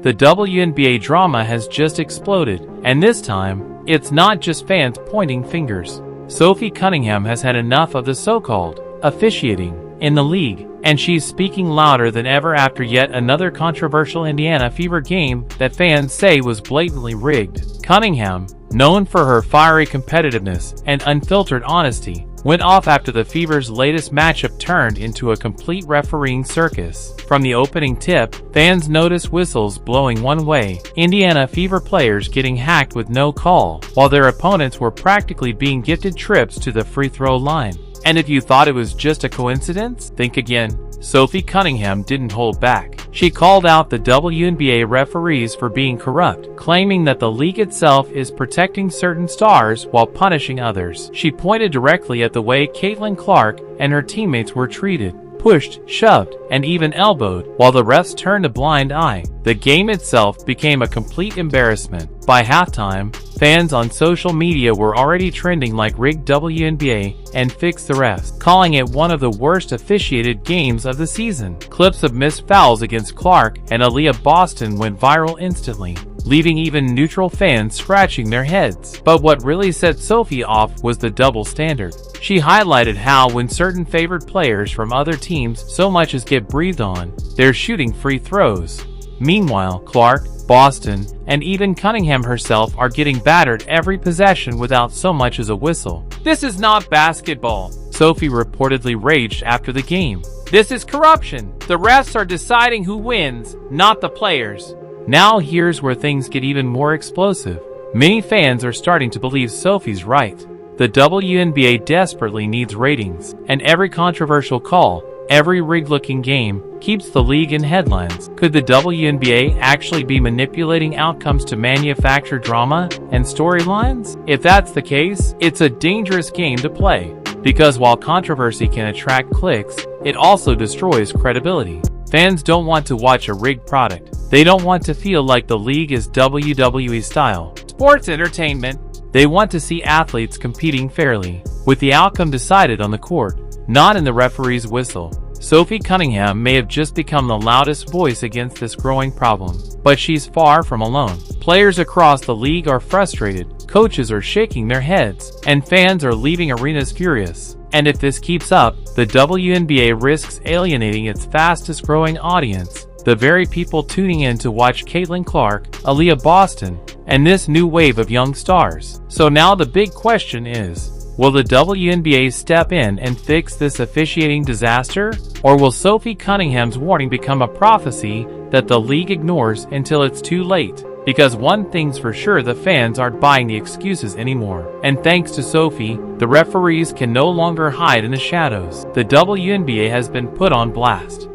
The WNBA drama has just exploded, and this time, it's not just fans pointing fingers. Sophie Cunningham has had enough of the so-called officiating in the league, and she's speaking louder than ever after yet another controversial Indiana Fever game that fans say was blatantly rigged. Cunningham, known for her fiery competitiveness and unfiltered honesty, went off after the Fever's latest matchup turned into a complete refereeing circus. From the opening tip, fans noticed whistles blowing one way, Indiana Fever players getting hacked with no call, while their opponents were practically being gifted trips to the free throw line. And if you thought it was just a coincidence, think again. Sophie Cunningham didn't hold back. She called out the WNBA referees for being corrupt, claiming that the league itself is protecting certain stars while punishing others. She pointed directly at the way Caitlin Clark and her teammates were treated, pushed, shoved, and even elbowed, while the refs turned a blind eye. The game itself became a complete embarrassment. By halftime, fans on social media were already trending like rigged WNBA and fix the refs, calling it one of the worst officiated games of the season. Clips of missed fouls against Clark and Aaliyah Boston went viral instantly, leaving even neutral fans scratching their heads. But what really set Sophie off was the double standard. She highlighted how when certain favored players from other teams so much as get breathed on, they're shooting free throws. Meanwhile, Clark, Boston, and even Cunningham herself are getting battered every possession without so much as a whistle. "This is not basketball," Sophie reportedly raged after the game. "This is corruption. The refs are deciding who wins, not the players." Now here's where things get even more explosive. Many fans are starting to believe Sophie's right. The WNBA desperately needs ratings, and every controversial call, every rigged-looking game, keeps the league in headlines. Could the WNBA actually be manipulating outcomes to manufacture drama and storylines? If that's the case, it's a dangerous game to play, because while controversy can attract clicks, it also destroys credibility. Fans don't want to watch a rigged product. They don't want to feel like the league is WWE style sports entertainment. They want to see athletes competing fairly, with the outcome decided on the court, not in the referee's whistle. Sophie Cunningham may have just become the loudest voice against this growing problem, but she's far from alone. Players across the league are frustrated, coaches are shaking their heads, and fans are leaving arenas furious. And if this keeps up, the WNBA risks alienating its fastest growing audience, the very people tuning in to watch Caitlin Clark, Aaliyah Boston, and this new wave of young stars. So now the big question is, will the WNBA step in and fix this officiating disaster? Or will Sophie Cunningham's warning become a prophecy that the league ignores until it's too late? Because one thing's for sure, the fans aren't buying the excuses anymore. And thanks to Sophie, the referees can no longer hide in the shadows. The WNBA has been put on blast.